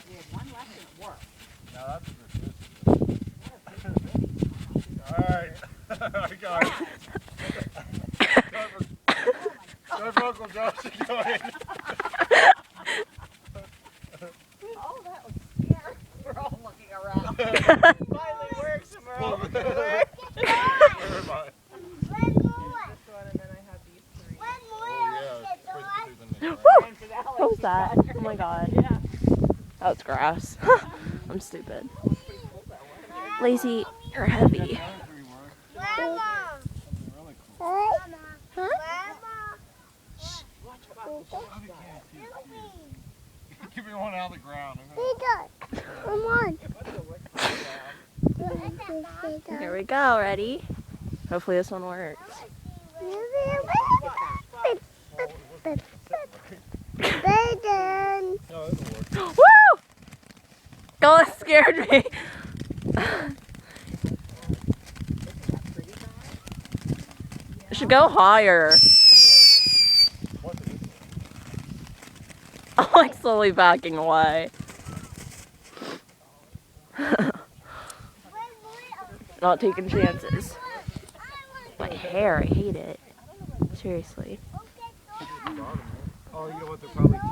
We had one left and it worked. Now that's alright. I got it. Go, Uncle Josh, go ahead. Oh, that was scary. We're all looking around. Finally works and we're all looking away. Where am I? What was that? Oh my god. Yeah. That was grass. I'm stupid. Lacey, you're heavy. Give me one out of the ground. Come on. Here we go. Ready? Hopefully this one works. Baden. No, it'll work. Woo! Oh, that scared me. It should go higher. I'm like slowly backing away. Not taking chances. My hair, I hate it. Seriously. Oh, you know what? They're probably